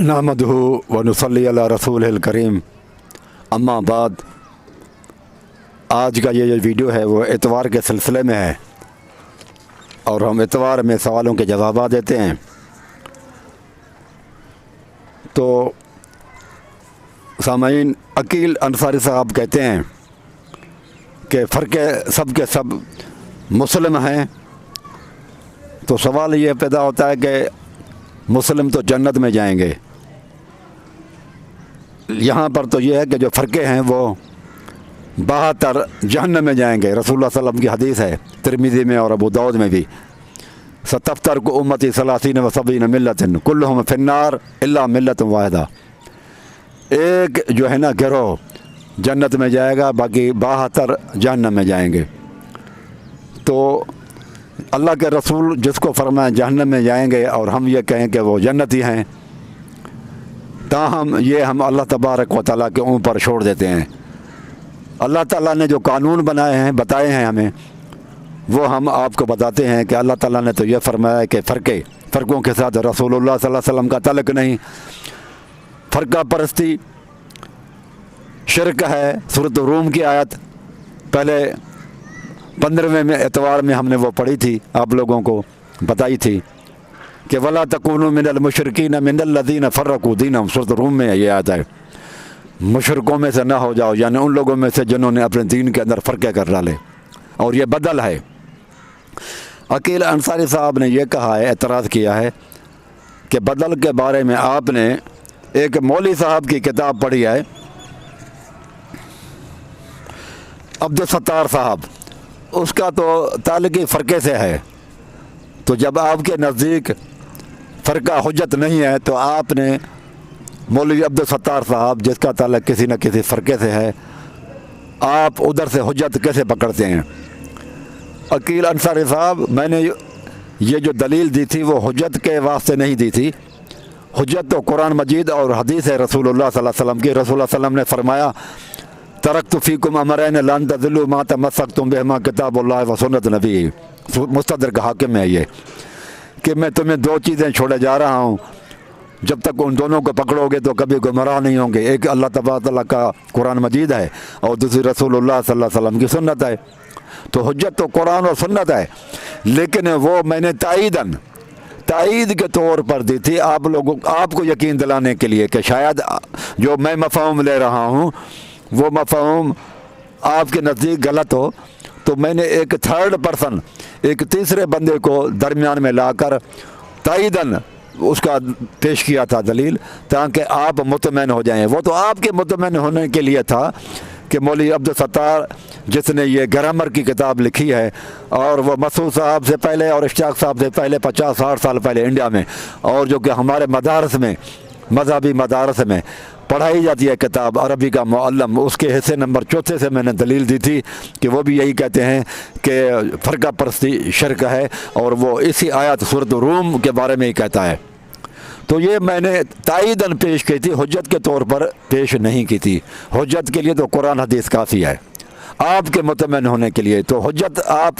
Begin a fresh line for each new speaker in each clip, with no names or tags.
नहमदुहु व नुसल्ली अला रसूलिल करीम। अम्मा बाद, आज का ये जो वीडियो है वो इतवार के सिलसिले में है और हम इतवार में सवालों के जवाब देते हैं। तो सामईन, अकील अंसारी साहब कहते हैं कि फ़र्क़े सब के सब मुस्लिम हैं। तो सवाल ये पैदा होता है कि मुस्लिम तो जन्नत में जाएंगे, यहाँ पर तो ये है कि जो फ़र्क़े हैं वो 72 जहन्नम में जाएंगे। रसूलुल्लाह सल्लल्लाहु अलैहि वसल्लम की हदीस है तिरमिज़ी में और अबू दाऊद में भी, सतफ्तर को उम्मती सलासीन व सबीन मिल्लतिन कुल्लुहुम फिन्नार इल्ला मिल्लतुन वाहिदा। एक जो है ना गिरोह जन्नत में जाएगा, बाकी 72 जहन्नम में जाएंगे। तो अल्लाह के रसूल जिसको फरमाएं जहन्नम में जाएंगे और हम ये कहें कि वो जन्नती हैं, ताहम ये हम अल्लाह तबारक व तआला के ऊपर छोड़ देते हैं। अल्लाह ताला ने जो कानून बनाए हैं, बताए हैं हमें, वो हम आपको बताते हैं कि अल्लाह ताला ने तो ये फरमाया कि फ़र्क़ों के साथ रसूलुल्लाह सल्लल्लाहु अलैहि वसल्लम का तल्लुक़ नहीं। फ़र्क़ा परस्ती शिरक है। सूरत रूम की आयत पहले 15वें में इतवार में हमने वो पढ़ी थी, आप लोगों को बताई थी कि वला तकूनू मिनल मुशरिकीन मिनल लज़ीना फ़र्रक़ू दीनहुम। सूरत रूम में ये आयत है, मुशरिकों में से ना हो जाओ, यानी उन लोगों में से जिन्होंने अपने दीन के अंदर फ़र्क़े कर डाले। और ये बदल है। अकील अंसारी साहब ने यह कहा है, एतराज़ किया है कि बदल के बारे में आपने एक मौलवी साहब की किताब पढ़ी है, अब्दुल सत्तार साहब, उसका तो ताल्लुक़ ही फ़र्क़े से है। तो जब आपके नज़दीक फ़र्क़ा हुज्जत नहीं है तो आपने मौलवी अब्दुल सत्तार साहब, जिसका ताल्लुक़ किसी न किसी फ़र्क़े से है, आप उधर से हुज्जत कैसे पकड़ते हैं? अकील अंसारी साहब, मैंने ये जो दलील दी थी वो हुज्जत के वास्ते नहीं दी थी। हुज्जत तो कुरान मजीद और हदीस है रसूलुल्लाह सल्लल्लाहु अलैहि वसल्लम की। रसूलुल्लाह सल्लल्लाहु अलैहि वसल्लम ने फरमाया, तरक्तु फ़ीकुम अमरैन लन तज़िल्लू मा तमस्सकतुम बिहिमा किताबुल्लाह व सुन्नत नबी। मुस्तदरक हाकिम है ये कि मैं तुम्हें 2 चीज़ें छोड़े जा रहा हूँ, जब तक उन दोनों को पकड़ोगे तो कभी गुमराह नहीं होंगे। एक अल्लाह तबारक व तआला का कुरान मजीद है और दूसरी रसूलुल्लाह सल्लल्लाहु अलैहि वसल्लम की सुन्नत है। तो हुज्जत तो कुरान और सुन्नत है, लेकिन वो मैंने ताईद के तौर पर दी थी आपको यकीन दिलाने के लिए कि शायद जो मैं मफ़हूम ले रहा हूँ वो मफ़हूम आपके नज़दीक गलत हो। तो मैंने एक थर्ड पर्सन, एक तीसरे बंदे को दरमियान में लाकर ताईदन उसका पेश किया था दलील, ताकि आप मुतमईन हो जाएं। वो तो आपके मुतमईन होने के लिए था कि मौलवी अब्दुल सत्तार, जिसने ये ग्रामर की किताब लिखी है, और वो मसूद साहब से पहले और इश्तियाक साहब से पहले 50-60 साल पहले इंडिया में, और जो कि हमारे मदारस में, मजहबी मदारस में पढ़ाई जाती है किताब अरबी का मुअल्लम, उसके हिस्से नंबर 4 से मैंने दलील दी थी कि वो भी यही कहते हैं कि फ़र्क़ा परस्ती शिरक है, और वो इसी आयत सूरत रूम के बारे में ही कहता है। तो ये मैंने ताईदन पेश की थी, हुज्जत के तौर पर पेश नहीं की थी। हुज्जत के लिए तो कुरान हदीस काफ़ी है आपके मुतमईन होने के लिए। तो हुज्जत आप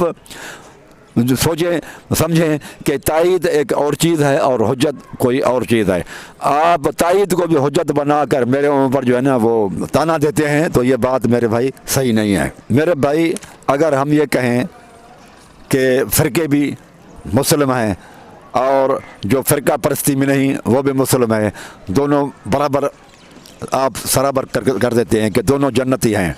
सोचें समझें कि ताईद एक और चीज़ है और हुज्जत कोई और चीज़ है। आप ताईद को भी हुज्जत बनाकर मेरे ऊपर जो है ना वो ताना देते हैं, तो ये बात मेरे भाई सही नहीं है। मेरे भाई, अगर हम ये कहें कि फ़िरके भी मुस्लिम हैं और जो फ़िरका परस्ती में नहीं वो भी मुस्लिम है, दोनों बराबर आप सराबर कर देते हैं कि दोनों जन्नती हैं,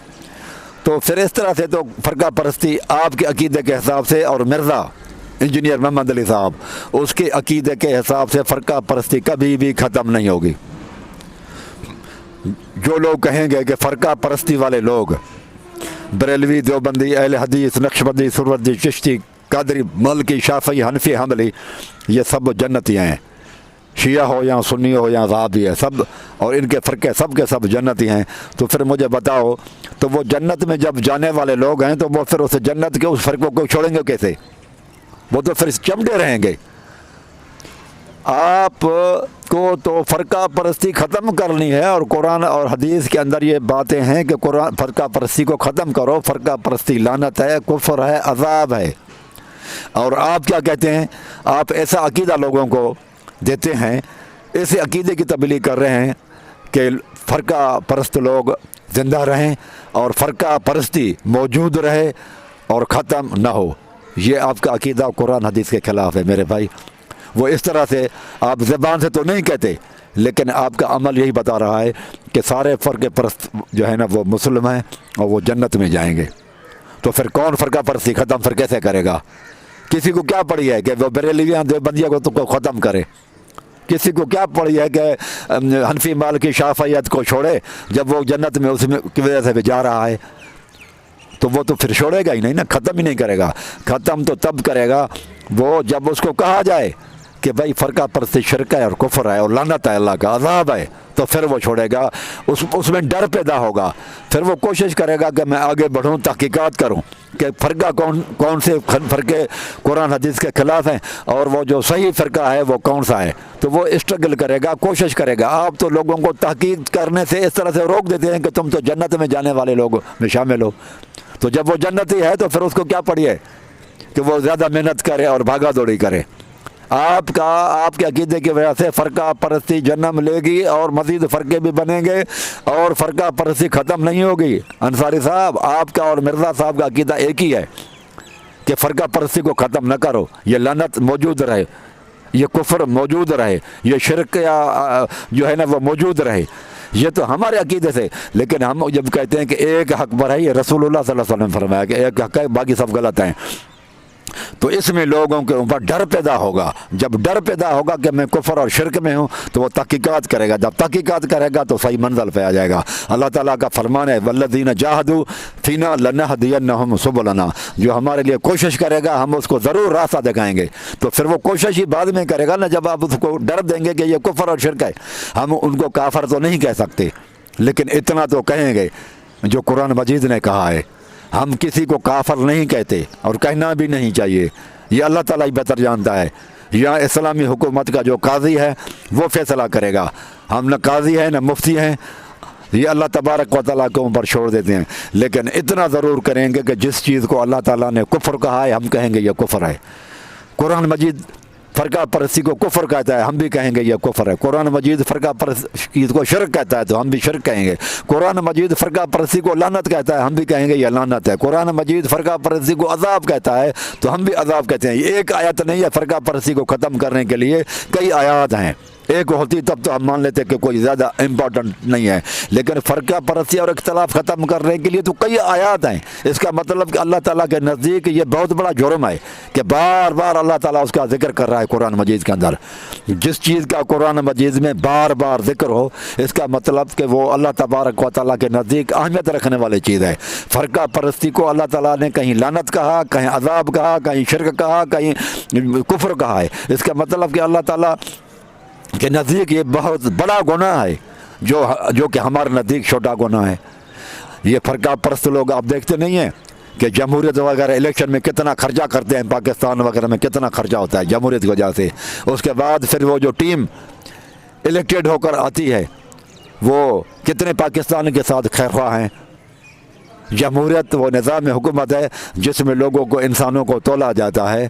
तो फिर इस तरह से तो फ़र्क़ा परस्ती आपके अक़ीदे के हिसाब से, और मिर्ज़ा इंजीनियर मोहम्मद अली साहब उसके अक़ीदे के हिसाब से फ़र्क़ा परस्ती कभी भी ख़त्म नहीं होगी। जो लोग कहेंगे कि फ़र्क़ा परस्ती वाले लोग, बरेलवी, देवबंदी, अहले हदीस, नक्शबंदी, सुरवर्दी, चिश्ती, कादरी, मलकी, शाफ़ी, हनफी, हम्बली, ये सब जन्नती हैं। शिया हो या सुन्नी हो या वहाबी है, सब, और इनके फ़र्क़े सब के सब जन्नती हैं। तो फिर मुझे बताओ, तो वो जन्नत में जब जाने वाले लोग हैं तो वो फिर उस जन्नत के उस फ़र्क़ों को छोड़ेंगे कैसे? वो तो फिर चमड़े रहेंगे। آپ کو تو فرقہ پرستی ختم کرنی ہے، اور قرآن اور حدیث کے اندر یہ باتیں ہیں کہ قرآن فرقہ پرستی کو ختم کرو، فرقہ پرستی لعنت ہے، کفر ہے، عذاب ہے۔ اور آپ کیا کہتے ہیں؟ آپ ایسا عقیدہ لوگوں کو دیتے ہیں، ایسے عقیدے کی تبلیغ کر رہے ہیں کہ فرقہ پرست لوگ زندہ رہیں اور فرقہ پرستی موجود رہے اور ختم نہ ہو۔ یہ آپ کا عقیدہ قرآن حدیث کے خلاف ہے میرے بھائی۔ وہ اس طرح سے آپ زبان سے تو نہیں کہتے، لیکن آپ کا عمل یہی بتا رہا ہے کہ سارے فرقہ پرست جو ہے نا وہ مسلم ہیں اور وہ جنت میں جائیں گے۔ تو پھر کون فرقہ پرستی ختم پھر کیسے کرے گا؟ کسی کو کیا پڑی ہے کہ وہ بریلویاں دیوبندیوں کو ختم کرے؟ کسی کو کیا پڑی ہے کہ حنفی مالکی شافعیت کو چھوڑے جب وہ جنت میں اس میں کی وجہ سے بھی جا رہا ہے؟ تو وہ تو پھر چھوڑے گا ہی نہیں نا، ختم ہی نہیں کرے گا۔ ختم تو تب کرے گا وہ جب اس کو کہا جائے کہ بھائی فرقہ پرستی شرک ہے اور کفر ہے اور لعنت ہے، اللہ کا عذاب ہے، تو پھر وہ چھوڑے گا۔ اس میں ڈر پیدا ہوگا، پھر وہ کوشش کرے گا کہ میں آگے بڑھوں، تحقیقات کروں کہ فرقہ کون سے فرقے قرآن حدیث کے خلاف ہیں اور وہ جو صحیح فرقہ ہے وہ کون سا ہے۔ تو وہ اسٹرگل کرے گا، کوشش کرے گا۔ آپ تو لوگوں کو تحقیق کرنے سے اس طرح سے روک دیتے ہیں کہ تم تو جنت میں جانے والے لوگوں میں شامل ہو۔ تو جب وہ جنتی ہے تو پھر اس کو کیا پڑی ہے کہ وہ زیادہ محنت کرے اور بھاگا دوڑی کرے۔ آپ کے عقیدے کی وجہ سے فرقہ پرستی جنم لے گی اور مزید فرقے بھی بنیں گے اور فرقہ پرستی ختم نہیں ہوگی۔ انصاری صاحب، آپ کا اور مرزا صاحب کا عقیدہ ایک ہی ہے کہ فرقہ پرستی کو ختم نہ کرو، یہ لعنت موجود رہے، یہ کفر موجود رہے، یہ شرک یا جو ہے نا وہ موجود رہے۔ یہ تو ہمارے عقیدے سے، لیکن ہم جب کہتے ہیں کہ ایک حق پر ہے، یہ رسول اللہ صلی اللہ علیہ وسلم نے فرمایا کہ ایک حق ہے، باقی سب غلط ہیں، تو اس میں لوگوں کے اوپر ڈر پیدا ہوگا۔ جب ڈر پیدا ہوگا کہ میں کفر اور شرک میں ہوں تو وہ تحقیقات کرے گا، جب تحقیقات کرے گا تو صحیح منزل پہ آ جائے گا۔ اللہ تعالیٰ کا فرمان ہے والذین جاہدوا فینا لنہدینہم سبلنا، جو ہمارے لیے کوشش کرے گا ہم اس کو ضرور راستہ دکھائیں گے۔ تو پھر وہ کوشش ہی بعد میں کرے گا نا، جب آپ اس کو ڈر دیں گے کہ یہ کفر اور شرک ہے۔ ہم ان کو کافر تو نہیں کہہ سکتے، لیکن اتنا تو کہیں گے جو قرآن مجید نے کہا ہے۔ ہم کسی کو کافر نہیں کہتے اور کہنا بھی نہیں چاہیے، یہ اللہ تعالیٰ ہی بہتر جانتا ہے۔ یا اسلامی حکومت کا جو قاضی ہے وہ فیصلہ کرے گا، ہم نہ قاضی ہیں نہ مفتی ہیں، یہ اللہ تبارک و تعالیٰ کے اوپر چھوڑ دیتے ہیں۔ لیکن اتنا ضرور کریں گے کہ جس چیز کو اللہ تعالیٰ نے کفر کہا ہے ہم کہیں گے یہ کفر ہے۔ قرآن مجید فرقہ پرستی کو کفر کہتا ہے، ہم بھی کہیں گے یہ کفر ہے۔ قرآن مجید فرقہ پرستی کو شرک کہتا ہے تو ہم بھی شرک کہیں گے۔ قرآن مجید فرقہ پرستی کو لعنت کہتا ہے، ہم بھی کہیں گے یہ لعنت ہے۔ قرآن مجید فرقہ پرستی کو عذاب کہتا ہے تو ہم بھی عذاب کہتے ہیں۔ یہ ایک آیت نہیں ہے فرقہ پرستی کو ختم کرنے کے لیے، کئی آیات ہیں۔ ایک ہوتی تب تو ہم مان لیتے کہ کوئی زیادہ امپورٹنٹ نہیں ہے، لیکن فرقہ پرستی اور اختلاف ختم کرنے کے لیے تو کئی آیات ہیں۔ اس کا مطلب کہ اللہ تعالیٰ کے نزدیک یہ بہت بڑا جرم ہے کہ بار بار اللہ تعالیٰ اس کا ذکر کر رہا ہے قرآن مجید کے اندر۔ جس چیز کا قرآن مجید میں بار بار ذکر ہو، اس کا مطلب کہ وہ اللہ تبارک و تعالیٰ کے نزدیک اہمیت رکھنے والی چیز ہے۔ فرقہ پرستی کو اللہ تعالیٰ نے کہیں لعنت کہا، کہیں عذاب کہا، کہیں شرک کہا، کہیں کفر کہا ہے۔ اس کا مطلب کہ اللہ تعالیٰ کہ نزدیک یہ بہت بڑا گناہ ہے، جو کہ ہمارے نزدیک چھوٹا گناہ ہے۔ یہ فرقہ پرست لوگ آپ دیکھتے نہیں ہیں کہ جمہوریت وغیرہ الیکشن میں کتنا خرچہ کرتے ہیں، پاکستان وغیرہ میں کتنا خرچہ ہوتا ہے جمہوریت کی وجہ سے۔ اس کے بعد پھر وہ جو ٹیم الیکٹڈ ہو کر آتی ہے وہ کتنے پاکستان کے ساتھ خیرخواہ ہیں۔ جمہوریت وہ نظام حکومت ہے جس میں لوگوں کو، انسانوں کو تولا جاتا ہے۔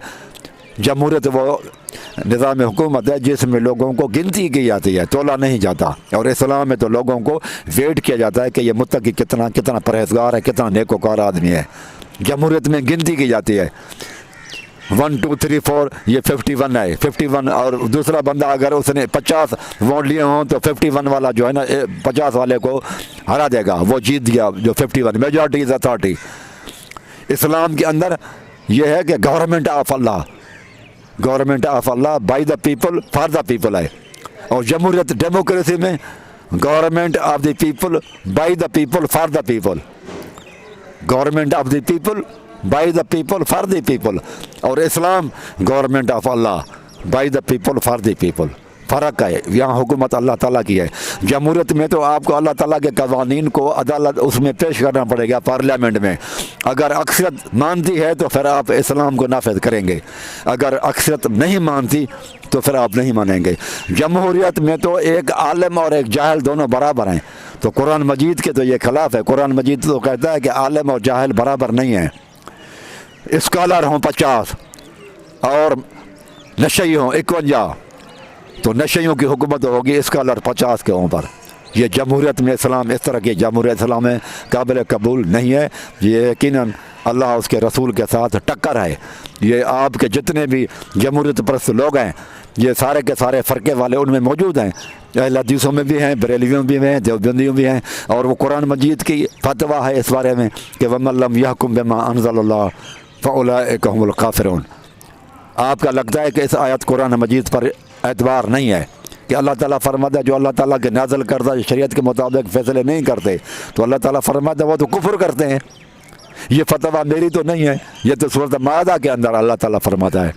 جمہوریت وہ نظام حکومت ہے جس میں لوگوں کو گنتی کی جاتی ہے، تولا نہیں جاتا۔ اور اسلام میں تو لوگوں کو ویٹ کیا جاتا ہے کہ یہ متقی کتنا پرہیزگار ہے، کتنا نیکوکار آدمی ہے۔ جمہوریت میں گنتی کی جاتی ہے، 1 2 3 4 یہ 51 ہے، 51، اور دوسرا بندہ اگر اس نے 50 ووٹ لیے ہوں تو 51 والا جو ہے نا 50 والے کو ہرا دے گا، وہ جیت گیا جو 51، میجورٹی از اتھارٹی۔ اسلام کے اندر یہ ہے کہ گورنمنٹ آف اللہ، گورنمنٹ آف اللہ، by the people for the people ہے۔ اور جمہوریت ڈیموکریسی میں government of the people by the people for the people, government of the people by the people for the people. اور اسلام government of اللہ by the people for the people, फ़र्क है, यहाँ हुकूमत अल्लाह ताला की है। जमहूरियत में तो आपको अल्लाह ताला के कवानीन को अदालत उसमें पेश करना पड़ेगा पार्लियामेंट में। अगर अक्सरियत मानती है तो फिर आप इस्लाम को नाफिज करेंगे, अगर अक्सरियत नहीं मानती तो फिर आप नहीं मानेंगे। जमहूरियत में तो एक आलिम और एक जाहिल दोनों बराबर हैं, तो कुरान मजीद के तो ये खिलाफ है। कुरान मजीद तो कहता है कि आलिम और जाहिल बराबर नहीं हैं। स्कॉलर हों 50 और नशई हों 51, तो नशइयों की हुकूमत होगी स्कॉलर 50 के ऊपर। ये जमहूरियत में इस्लाम इस तरह की जमहूरियत इस्लाम में काबिल कबूल नहीं है। ये यकीनन अल्लाह उसके रसूल के साथ टक्कर है। ये आपके जितने भी जमहूरियत परस्त लोग हैं, ये सारे के सारे फ़रक़े वाले उनमें मौजूद हैं। अहले हदीसों में भी हैं, बरेलवियों भी हैं, देवबंदियों भी हैं, और वो कुरान मजीद की फतवा है इस बारे में कि वमन लम यहकुम बिमा अनज़लल्लाह फ़उलाइका हुमुल काफ़िरून। आपका लगता है कि इस आयत कुरान मजीद पर एतबार नहीं है कि अल्लाह ताला फरमाता है जो अल्लाह ताला के नाज़िल करदा शरीयत के मुताबिक फ़ैसले नहीं करते तो अल्लाह ताला फरमाता है वो तो कुफ्र करते हैं। ये फतवा मेरी तो नहीं है, ये तो सूरत मादा के अंदर अल्लाह ताला फरमाता है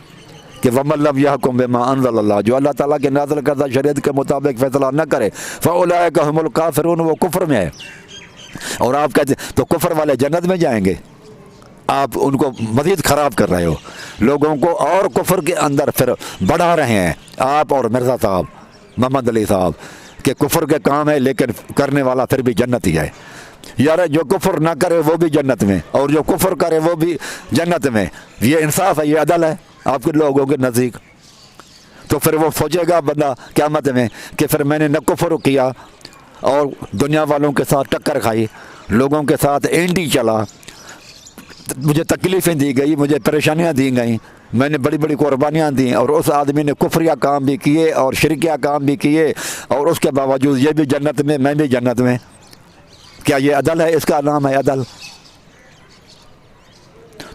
कि वमन लम यहकुम बिमा अनज़लल्लाह, जो अल्लाह ताला के नाज़िल करदा शरीयत के मुताबिक फ़ैसला न करे फ़उलाइका हुमुल काफ़िरून, वो कुफ्र में है। और आप कहते तो कुफ्र वाले जन्नत में जाएंगे, आप उनको मज़ीद ख़राब कर रहे हो, लोगों को और कुफ्र के अंदर फिर बढ़ा रहे हैं आप और मिर्ज़ा साहब मोहम्मद अली साहब कि कुफ्र के काम है लेकिन करने वाला फिर भी जन्नत ही है। यार जो कुफ्र ना करे वो भी जन्नत में और जो कुफ्र करे वो भी जन्नत में, ये इंसाफ है, ये अदल है आपके लोगों के नज़दीक। तो फिर वो सोचेगा बंदा क़यामत में कि फिर मैंने न कुफ्र किया और दुनिया वालों के साथ टक्कर खाई, लोगों के साथ एंटी चला, मुझे तकलीफ़ें दी गई, मुझे परेशानियां दी गई, मैंने बड़ी बड़ी कुर्बानियाँ दी, और उस आदमी ने कुफ्रिया काम भी किए और शिरकिया काम भी किए, और उसके बावजूद ये भी जन्नत में मैं भी जन्नत में। क्या ये अदल है? इसका नाम है अदल।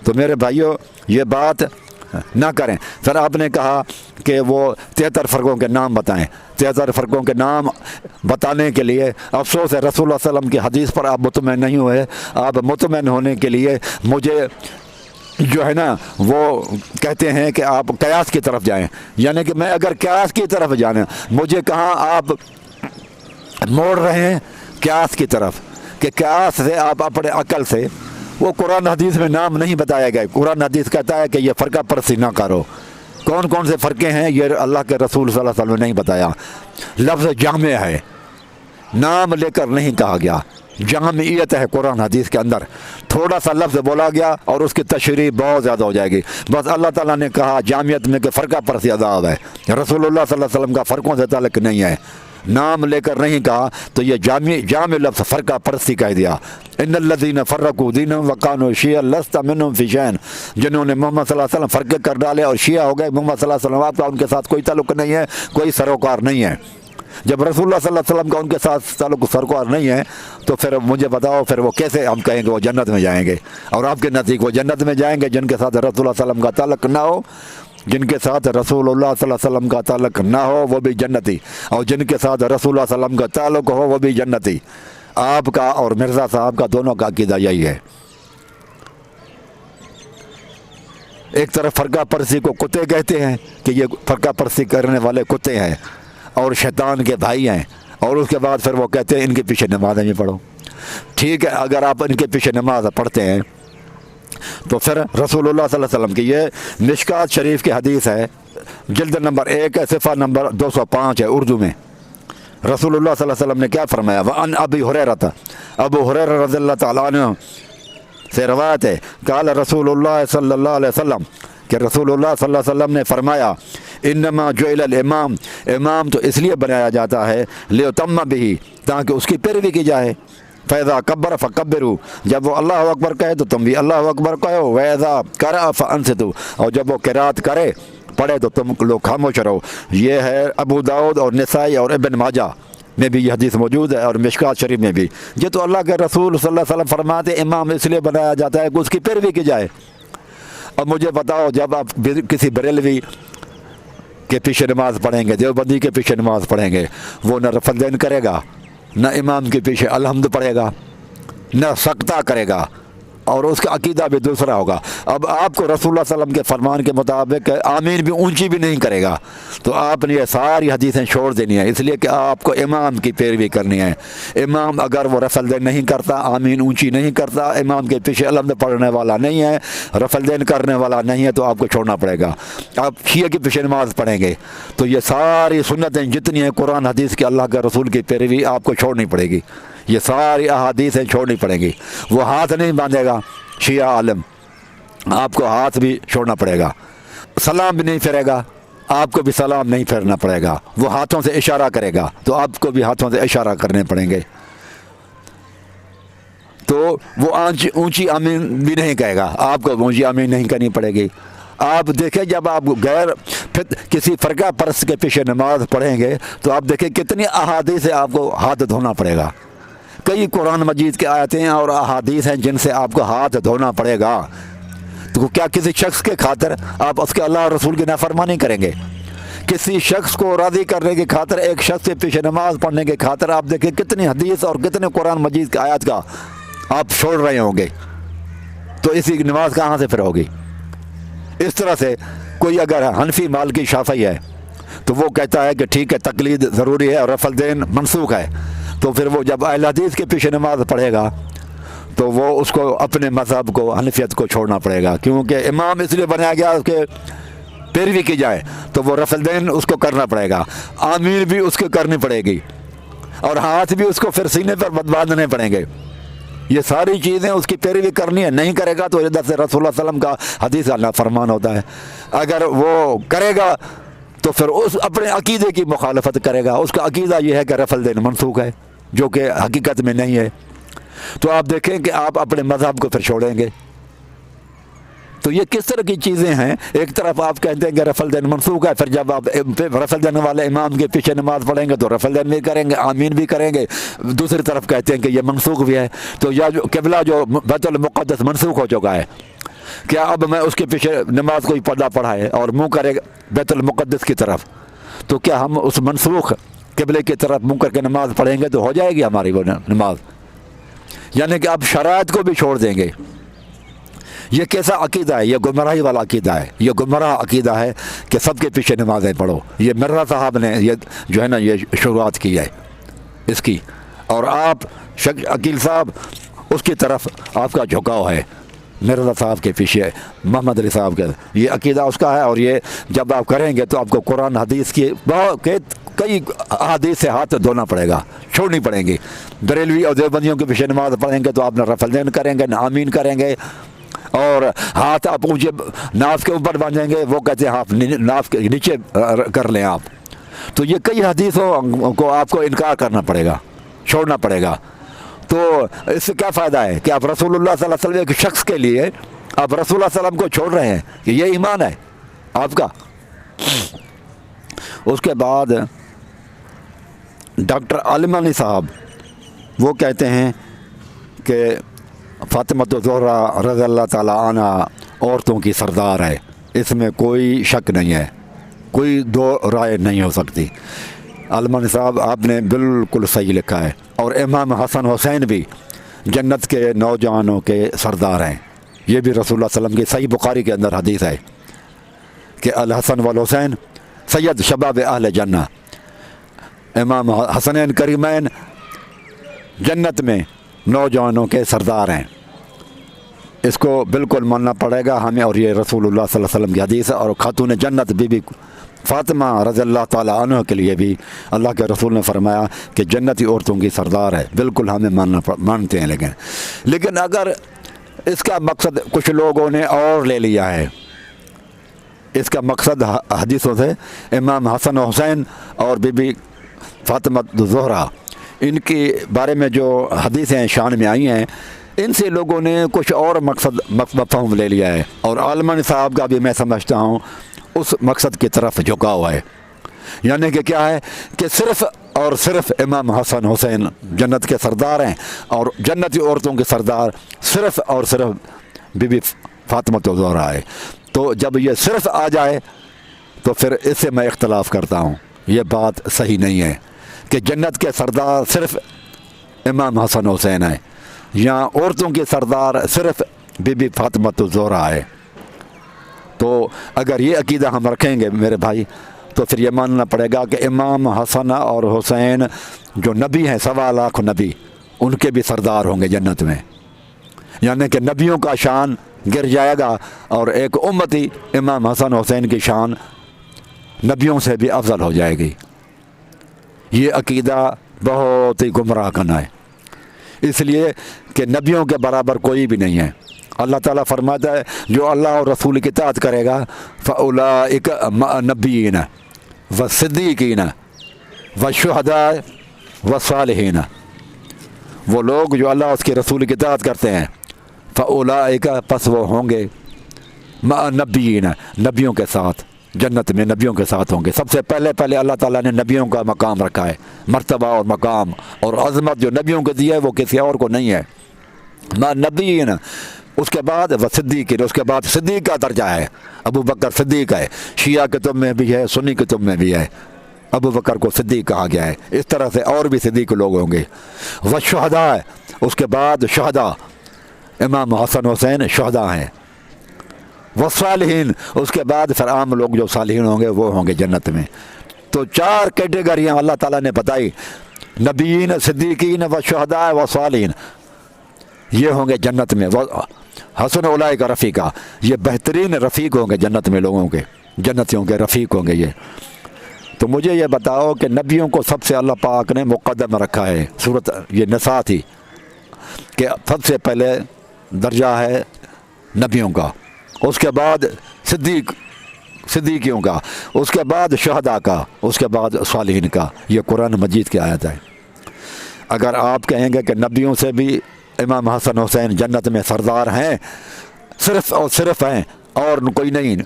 तो मेरे भाइयों ये बात ना करें। फिर आपने कहा कि वो 73 फ़र्क़ों के नाम बताएं। 73 फ़र्क़ों के नाम बताने के लिए अफसोस है रसूलुल्लाह सल्लल्लाहु अलैहि वसल्लम की हदीस पर आप मुतमईन नहीं हुए। आप मुतमईन होने के लिए मुझे जो है ना वो कहते हैं कि आप क़यास की तरफ जाएं, यानी कि मैं अगर क़यास की तरफ जाना, मुझे कहाँ आप मोड़ रहे हैं क़यास की तरफ कि क़यास से आप अपने अकल से, वो कुरान हदीस में नाम नहीं बताया गया। कुरान हदीस कहता है कि ये फ़र्क़ा परस्ती ना करो। कौन कौन से फ़र्क़े हैं ये अल्लाह के रसूल सल्लल्लाहु अलैहि वसल्लम ने नहीं बताया। लफ्ज़ जामे है, नाम लेकर नहीं कहा गया, जामियत है कुरान हदीस के अंदर। थोड़ा सा लफ्ज़ बोला गया और उसकी तशरीह बहुत ज़्यादा हो जाएगी। बस अल्लाह ताला ने कहा जामियत में कि फ़र्क़ा परस्ती अदाब है, रसूलुल्लाह सल्लल्लाहु अलैहि वसल्लम का फ़र्क़ों से ताल्लुक़ नहीं है, नाम लेकर नहीं कहा, तो ये जामे लफ्ज़ फ़र्क़ा परस्ती कह दिया। इन्नल्लज़ीना फ़र्रक़ू दीनहुम व कानू शिय्अन लस्ता मिनहुम फ़ी शैइन, जिन्होंने मोहम्मद सल्लल्लाहु अलैहि वसल्लम फ़र्क़े कर डाले और शिया हो गए, मोहम्मद सल्लल्लाहु अलैहि वसल्लम आपका उनके साथ कोई ताल्लुक़ नहीं है, कोई सरोकार नहीं है। जब रसूलुल्लाह सल्लल्लाहु अलैहि वसल्लम का उनके साथ ताल्लुक़ सरोकार नहीं है तो फिर मुझे बताओ फिर वो कैसे हम कहेंगे वो जन्नत में जाएंगे। और आपके नज़दीक वो जन्नत में जाएंगे जिनके साथ रसूलुल्लाह सल्लल्लाहु अलैहि वसल्लम का ताल्लुक़ ना हो, जिनके साथ रसूलुल्लाह सल्लल्लाहु अलैहि वसल्लम का ताल्लुक़ ना हो वो भी जन्नती, और जिनके साथ रसूलुल्लाह सल्लल्लाहु अलैहि वसल्लम का ताल्लुक़ हो वो भी जन्नती। आपका और मिर्ज़ा साहब का दोनों का अक़ीदा यही है। एक तरफ फ़र्क़ा परस्ती को कुत्ते कहते हैं कि ये फ़र्क़ा परस्ती करने वाले कुत्ते हैं और शैतान के भाई हैं, और उसके बाद फिर वो कहते हैं इनके पीछे नमाज़ें भी पढ़ो। ठीक है, अगर आप इनके पीछे नमाज पढ़ते हैं तो फिर रसूलुल्लाह सल्लल्लाहु अलैहि वसल्लम की ये मिशकात शरीफ की हदीस है, जिल्द नंबर 1 है, सिफ़ा नंबर 205 है उर्दू में। रसूलुल्लाह सल्लल्लाहु अलैहि वसल्लम ने क्या फरमाया? वअन अबी हुरैरा, अबू हुरैरा रज़ियल्लाहु तआला अन्हु से रवायत है, काल रसूलुल्लाह सल्लल्लाहु अलैहि वसल्लम कि रसूलुल्लाह सल्लल्लाहु अलैहि वसल्लम ने फरमाया इन्नमा जुइलल इमाम, इमाम तो इसलिए बनाया जाता है लियुतम्मा बिही, ताकि उसकी पैरवी की जाए। फ़ैज़ा कब्बर फ़कब्बिरू, जब वो अल्लाह अकबर कहे तो तुम भी अल्लाह अकबर कहो। वैज़ा क़रअ फ़अन्सितू, और जब वो क़िरात करे पढ़े तो तुम लोग खामोश रहो। ये है अबू दाऊद और निसाई और इब्न माजा में भी ये हदीस मौजूद है, और मिशकात शरीफ में भी। ये तो अल्लाह के रसूल सल्लल्लाहु अलैहि वसल्लम फरमाते इमाम इसलिए बनाया जाता है कि उसकी पैरवी की जाए। अब मुझे बताओ, जब आप किसी बरेलवी के पीछे नमाज़ पढ़ेंगे, देवबंदी के पीछे नमाज़ पढ़ेंगे, वो न रफ़ल करेगा, न इमाम के पीछे अलहम्द पढ़ेगा, न सकता करेगा, اور اس کا عقیدہ بھی دوسرا ہوگا۔ اب آپ کو رسول اللہ صلی اللہ علیہ وسلم کے فرمان کے مطابق آمین بھی اونچی بھی نہیں کرے گا، تو آپ نے یہ ساری حدیثیں چھوڑ دینی ہیں، اس لیے کہ آپ کو امام کی پیروی کرنی ہے۔ امام اگر وہ رفع الدین نہیں کرتا، آمین اونچی نہیں کرتا، امام کے پیچھے الحمد پڑھنے والا نہیں ہے، رفع الدین کرنے والا نہیں ہے، تو آپ کو چھوڑنا پڑے گا۔ آپ شیعہ کے پیچھے نماز پڑھیں گے تو یہ ساری سنتیں جتنی ہیں قرآن حدیث کے، اللہ کے رسول کی پیروی آپ کو چھوڑنی پڑے گی، یہ ساری احادیثیں چھوڑنی پڑیں گی۔ وہ ہاتھ نہیں باندھے گا شیعہ عالم، آپ کو ہاتھ بھی چھوڑنا پڑے گا، سلام بھی نہیں پھیرے گا، آپ کو بھی سلام نہیں پھیرنا پڑے گا، وہ ہاتھوں سے اشارہ کرے گا تو آپ کو بھی ہاتھوں سے اشارہ کرنے پڑیں گے، تو وہ اونچی آمین بھی نہیں کہے گا، آپ کو اونچی آمین نہیں کرنی پڑے گی۔ آپ دیکھیں جب آپ غیر کسی فرقہ پرست کے پیچھے نماز پڑھیں گے تو آپ دیکھیں کتنی احادیث سے آپ کو ہاتھ دھونا پڑے گا، کئی قرآن مجید کے آیتیں اور احادیث ہیں جن سے آپ کو ہاتھ دھونا پڑے گا۔ تو کیا کسی شخص کے خاطر آپ اس کے اللہ اور رسول کی نافرمانی کریں گے؟ کسی شخص کو راضی کرنے کی خاطر، ایک شخص کے پیچھے نماز پڑھنے کی خاطر آپ دیکھیں کتنی حدیث اور کتنے قرآن مجید کی آیات کا آپ چھوڑ رہے ہوں گے، تو اسی کی نماز کہاں سے پھر ہوگی؟ اس طرح سے کوئی اگر حنفی مالکی شافعی ہے تو وہ کہتا ہے کہ ٹھیک ہے تقلید ضروری ہے اور رفع الدین منسوخ ہے، تو پھر وہ جب اہل حدیث کے پیچھے نماز پڑھے گا تو وہ اس کو اپنے مذہب کو، حنفیت کو چھوڑنا پڑے گا، کیونکہ امام اس لیے بنایا گیا اس کے پیروی کی جائے، تو وہ رفع الدین اس کو کرنا پڑے گا، آمین بھی اس کو کرنی پڑے گی، اور ہاتھ بھی اس کو پھر سینے پر باندھنے پڑیں گے۔ یہ ساری چیزیں اس کی پیروی کرنی ہے، نہیں کرے گا تو ادھر سے رسول اللہ صلی اللہ علیہ وسلم کا حدیث اللہ فرمان ہوتا ہے۔ اگر وہ کرے گا تو پھر اس اپنے عقیدے کی مخالفت کرے گا، اس کا عقیدہ یہ ہے کہ رفع الدین منسوخ ہے، جو کہ حقیقت میں نہیں ہے، تو آپ دیکھیں کہ آپ اپنے مذہب کو پھر چھوڑیں گے۔ تو یہ کس طرح کی چیزیں ہیں؟ ایک طرف آپ کہتے ہیں کہ رفع الدین منسوخ ہے، پھر جب آپ رفع الدین والے امام کے پیچھے نماز پڑھیں گے تو رفع الدین بھی کریں گے، آمین بھی کریں گے، دوسری طرف کہتے ہیں کہ یہ منسوخ بھی ہے، تو یا جو قبلہ جو بیت المقدس منسوخ ہو چکا ہے، کیا اب میں اس کے پیچھے نماز کوئی پڑھا ہے اور منہ کرے بیت المقدس کی طرف، تو کیا ہم اس منسوخ قبلے کی طرف منہ کر کے نماز پڑھیں گے تو ہو جائے گی ہماری وہ نماز؟ یعنی کہ اب شرائط کو بھی چھوڑ دیں گے۔ یہ کیسا عقیدہ ہے؟ یہ گمراہی والا عقیدہ ہے، یہ گمراہ عقیدہ ہے کہ سب کے پیچھے نمازیں پڑھو۔ یہ مرزا صاحب نے یہ جو ہے نا یہ شروعات کی ہے اس کی، اور آپ عقیل صاحب اس کی طرف آپ کا جھکاؤ ہے، مرزا صاحب کے پیچھے محمد علی صاحب کا یہ عقیدہ اس کا ہے، اور یہ جب آپ کریں گے تو آپ کو قرآن حدیث کی کئی احادیث سے ہاتھ دھونا پڑے گا، چھوڑنی پڑیں گی۔ بریلوی اور دیوبندیوں کے پیچھے نماز پڑھیں گے تو آپ نہ رفع الدین کریں گے نہ آمین کریں گے، اور ہاتھ آپ اونچے ناف کے اوپر باندھیں گے، وہ کہتے ہیں آپ ناف کے نیچے کر لیں آپ، تو یہ کئی حدیثوں کو آپ کو انکار کرنا پڑے گا، چھوڑنا پڑے گا۔ تو اس سے کیا فائدہ ہے کہ آپ رسول اللہ صلی اللہ علیہ وسلم ایک شخص کے لیے آپ رسول اللہ صلی اللہ علیہ وسلم کو چھوڑ رہے ہیں، کہ یہ ایمان ہے آپ کا۔ اس کے بعد ڈاکٹر عالم علی صاحب وہ کہتے ہیں کہ فاطمہ الزہرا رضی اللہ تعالیٰ عنہ عورتوں کی سردار ہے، اس میں کوئی شک نہیں ہے، کوئی دو رائے نہیں ہو سکتی۔ عالم علی صاحب آپ نے بالکل صحیح لکھا ہے، اور امام حسن حسین بھی جنت کے نوجوانوں کے سردار ہیں، یہ بھی رسول اللہ صلی اللہ علیہ وسلم کی صحیح بخاری کے اندر حدیث ہے کہ الحسن والحسین سید شباب اہل جنہ، امام حسنین کریمین جنت میں نوجوانوں کے سردار ہیں، اس کو بالکل ماننا پڑے گا ہمیں، اور یہ رسول اللہ صلی اللہ علیہ وسلم کی حدیث ہے۔ اور خاتون جنت بی بی فاطمہ رضی اللہ تعالیٰ عنہ کے لیے بھی اللہ کے رسول نے فرمایا کہ جنتی عورتوں کی سردار ہے، بالکل ہمیں مانتے ہیں، لیکن اگر اس کا مقصد کچھ لوگوں نے اور لے لیا ہے، اس کا مقصد حدیثوں سے امام حسن و حسین اور بی بی فاطمہ الزہرا ان کے بارے میں جو حدیثیں شان میں آئی ہیں، ان سے لوگوں نے کچھ اور مفہوم لے لیا ہے، اور عالم صاحب کا بھی میں سمجھتا ہوں اس مقصد کی طرف جھکا ہوا ہے، یعنی کہ کیا ہے کہ صرف اور صرف امام حسن حسین جنت کے سردار ہیں، اور جنتی عورتوں کے سردار صرف اور صرف بی بی فاطمہ الزہرا ہے۔ تو جب یہ صرف آ جائے تو پھر اس سے میں اختلاف کرتا ہوں، یہ بات صحیح نہیں ہے کہ جنت کے سردار صرف امام حسن حسین ہیں، यहाँ औरतों की सरदार सिर्फ बीबी फातिमा ज़ोहरा है। तो अगर ये अकीदा हम रखेंगे मेरे भाई, तो फिर ये मानना पड़ेगा कि इमाम हसन और हुसैन जो नबी हैं, 1.25 लाख नबी, उनके भी सरदार होंगे जन्नत में। यानी कि नबियों का शान गिर जाएगा और एक उम्मती इमाम हसन हुसैन की शान नबियों से भी अफजल हो जाएगी। ये अकीदा बहुत ही गुमराह करना है, इसलिए कि नबियों के बराबर कोई भी नहीं है। अल्लाह ताला फरमाता है जो अल्लाह और रसूल की इताअत करेगा फ़उलाइक नबीन व सिद्दीकीन व शुहदा व सालिहीन, वो लोग जो अल्लाह उसके रसूल की इताअत करते हैं, फ़उलाइक पस वो होंगे नबीन, नबियों के साथ, जन्नत में नबियों के साथ होंगे। सबसे पहले अल्लाह ताला ने नबियों का मकाम रखा है, मर्तबा और मकाम और अज़मत जो नबियों को दिया है वो किसी और को नहीं है। नबीन, उसके बाद वह सिद्दीक़ीन, उसके बाद सिद्दीक़ का दर्जा है, अबू बकर सिद्दीक़ है। शिया कुतुब में भी है, सुन्नी कुतुब में भी है, अबू बकर को सिद्दीक़ कहा गया है। इस तरह से और भी सिद्दीक़ लोग होंगे। वह शुहदा है, उसके बाद शुहदा, इमाम हसन हुसैन शुहदा हैं। वह सालिहीन, उसके बाद फिर आम लोग जो सालिहीन होंगे वो होंगे जन्नत में। तो 4 कैटेगरियाँ अल्लाह ताला ने बताई, नबीन, सिद्दीकीन, व शुहदा व सालिहीन, ये होंगे जन्नत में। वह हसन उलाइका रफ़ीका, ये बेहतरीन रफ़ीक होंगे जन्नत में, लोगों के, जन्नतियों के रफ़ीक होंगे ये। तो मुझे ये बताओ कि नबियों को सबसे अल्लाह पाक ने मुक़द्दम रखा है। सूरत ये निसा थी कि सबसे पहले दर्जा है नबियों का, उसके बाद सिद्दीकियों का, उसके बाद शुहदा का, उसके बाद सालिहीन का। ये कुरान मजीद की आयत है। अगर आप कहेंगे कि नबियों से भी इमाम हसन हुसैन जन्नत में सरदार हैं, सिर्फ़ और सिर्फ हैं और कोई नहीं,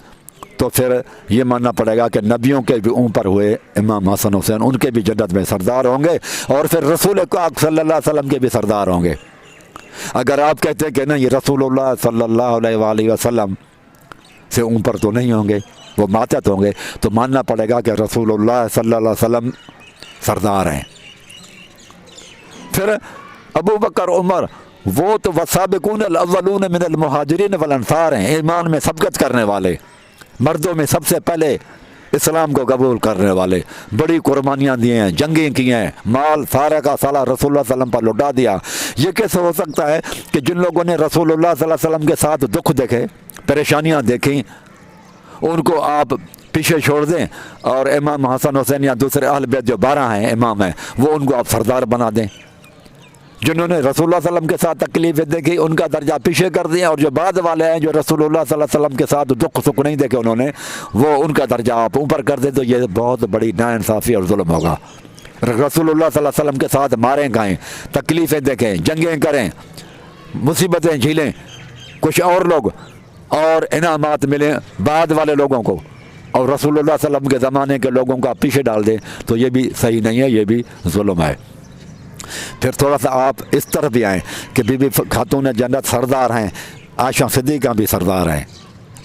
तो फिर ये मानना पड़ेगा कि नबियों के भी ऊपर हुए इमाम हसन हुसैन, उनके भी जन्नत में सरदार होंगे और फिर रसूल पाक सल्लल्लाहु अलैहि वसल्लम के भी सरदार होंगे। अगर आप कहते हैं कि नहीं, रसूलुल्लाह सल्लल्लाहु अलैहि वसल्लम से ऊपर तो नहीं होंगे, वो मातहत होंगे, तो मानना पड़ेगा कि रसूलुल्लाह सल्लल्लाहु अलैहि वसल्लम सरदार हैं। फिर अबू बकर, उमर, वो तो वसाबिकून अल-अव्वलून मिनल मुहाजिरीन वल अंसार हैं, ईमान में सबकत करने वाले, मर्दों में सबसे पहले इस्लाम को कबूल करने वाले, बड़ी कुर्बानियाँ दी हैं, जंगें की हैं, माल सारा का साला रसूलुल्लाह सल्लल्लाहु अलैहि वसल्लम पर लौटा दिया। ये कैसे हो सकता है कि जिन लोगों ने रसूलुल्लाह सल्लल्लाहु अलैहि वसल्लम के साथ दुख देखे, परेशानियाँ देखी, उनको आप पीछे छोड़ दें और इमाम हसन हुसैन या दूसरे अहल बैत जो 12 हैं इमाम हैं, वो उनको आप सरदार बना दें। जिन्होंने रसूलुल्लाह सल्लल्लाहु अलैहि वसल्लम के साथ तकलीफ़ें देखी, उनका दर्जा पीछे कर दिया, और जो बाद वाले हैं जो रसूलुल्लाह सल्लल्लाहु अलैहि वसल्लम के साथ दुख सुख नहीं देखे उन्होंने, वो उनका दर्जा आप ऊपर कर दें, तो ये बहुत बड़ी नाइंसाफ़ी और जुल्म होगा। रसूलुल्लाह सल्लल्लाहु अलैहि वसल्लम के साथ मारें खाएँ, तकलीफ़ें देखें, जंगें करें, मुसीबतें झेलें कुछ और लोग, और इनामात मिलें बाद वाले लोगों को, और रसूलुल्लाह सल्लल्लाहु अलैहि वसल्लम के ज़माने के लोगों को आप पीछे डाल दें, तो ये भी सही नहीं है, ये भी जुल्म है। फिर थोड़ा सा आप इस तरफ भी आएँ कि बीबी खातून जन्नत सरदार हैं, आयशा सिद्दीक़ा भी सरदार हैं,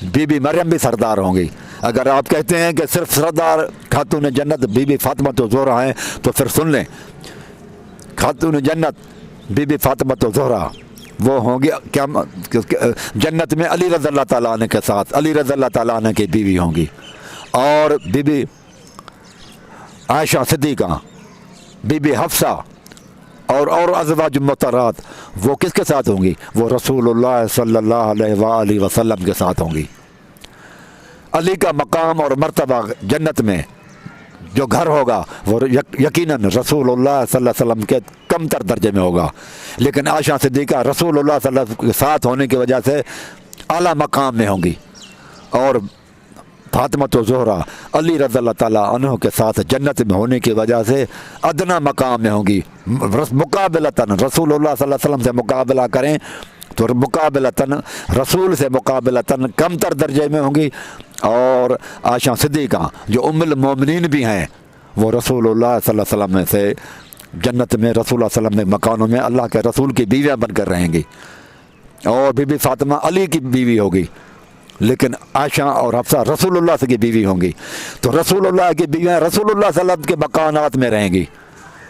बीबी मरियम भी सरदार होंगी। अगर आप कहते हैं कि सिर्फ सरदार खातून जन्नत बीबी फातिमा ज़ोहरा हैं, तो फिर सुन लें, खातून जन्नत बीबी फातिमा ज़ोहरा वो होंगी क्या जन्नत में अली रज़ियल्लाहु ताला अन्हु के साथ, अली रज़ियल्लाहु ताला अन्हु की बीवी होंगी, और बीबी आयशा सिद्दीक़ा, बीबी हफ्सा और अज़वाज मुतहरात वो किसके साथ होंगी? वो रसूलुल्लाह सल्लल्लाहु अलैहि वसल्लम के साथ होंगी। अली का मकाम और मर्तबा जन्नत में जो घर होगा वो यकीनन रसूलुल्लाह सल्लल्लाहु अलैहि वसल्लम के कमतर दर्जे में होगा, लेकिन आयशा सिद्दीक़ा रसूलुल्लाह सल्लल्लाहु अलैहि वसल्लम के साथ होने की वजह से आला मकाम में होंगी, और फातिमा ज़ोहरा अली रज़ियल्लाहु ताला अन्हु के साथ जन्नत में होने की वजह से अदना मकाम में होंगी। मुकाबलतन रसूलुल्लाह सल्लल्लाहु अलैहि वसल्लम से मुकाबला करें तो मुकाबलतन रसूल से मुकाबलतन कमतर दर्जे में होंगी, और आयशा सिद्दीक़ा जो उम्मुल मोमिनीन भी हैं, वो रसूलुल्लाह सल्लल्लाहु अलैहि वसल्लम में से जन्नत में रसूलुल्लाह सल्लल्लाहु अलैहि वसल्लम में मकानों में अल्लाह के रसूल की बीवियाँ बनकर रहेंगी। और बीबी फातिमा अली की बीवी होगी, लेकिन आयशा और हफ्सा रसूलुल्लाह की बीवी होंगी। तो रसूलुल्लाह की बीवियाँ रसूलुल्लाह सल्लल्लाहु अलैहि वसल्लम के मकानात में रहेंगी,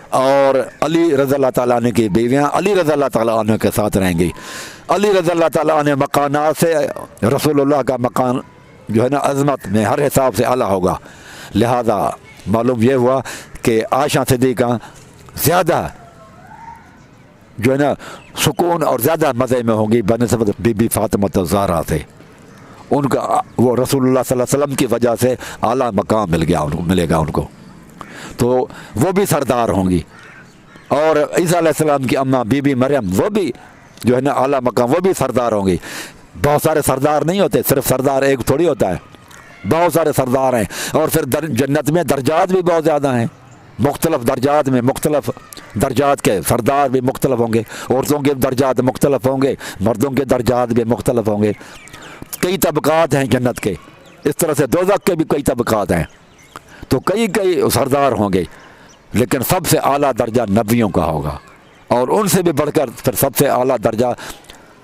اور علی رضی اللہ تعالیٰ عنہ کی بیویاں علی رضی اللہ تعالیٰ عنہ کے ساتھ رہیں گی. علی رضی اللہ تعالیٰ عنہ مکانات سے رسول اللہ کا مکان جو ہے نا عظمت میں ہر حساب سے اعلیٰ ہوگا. لہذا معلوم یہ ہوا کہ عائشہ صدیقہ زیادہ جو ہے نا سکون اور زیادہ مزے میں ہوں گی بنسبت بی بی فاطمہ الزہرا سے. ان کا وہ رسول اللہ صلی اللہ علیہ وسلم کی وجہ سے اعلیٰ مقام ملے گا ان کو، تو وہ بھی سردار ہوں گی. اور عیسیٰ علیہ السلام کی اماں بی بی مریم وہ بھی جو ہے نا اعلیٰ مقام، وہ بھی سردار ہوں گی. بہت سارے سردار نہیں ہوتے، صرف سردار ایک تھوڑی ہوتا ہے، بہت سارے سردار ہیں. اور پھر جنت میں درجات بھی بہت زیادہ ہیں، مختلف درجات میں مختلف درجات کے سردار بھی مختلف ہوں گے. عورتوں کے درجات مختلف ہوں گے، مردوں کے درجات بھی مختلف ہوں گے. کئی طبقات ہیں جنت کے، اس طرح سے دوزخ کے بھی کئی طبقات ہیں. تو کئی سردار ہوں گے، لیکن سب سے اعلیٰ درجہ نبیوں کا ہوگا، اور ان سے بھی بڑھ کر پھر سب سے اعلیٰ درجہ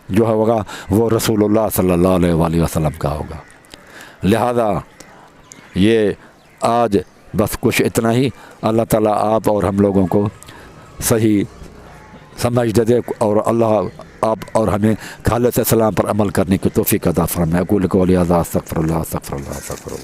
جو ہوگا وہ رسول اللہ صلی اللہ علیہ وآلہ وسلم کا ہوگا. لہذا یہ آج بس کچھ اتنا ہی. اللہ تعالیٰ آپ اور ہم لوگوں کو صحیح سمجھ دے، اور اللہ آپ اور ہمیں خالص اسلام پر عمل کرنے کی توفیق عطا فرمائے. اقول قولی ھذا استغفر اللہ استغفر اللہ استغفر اللہ.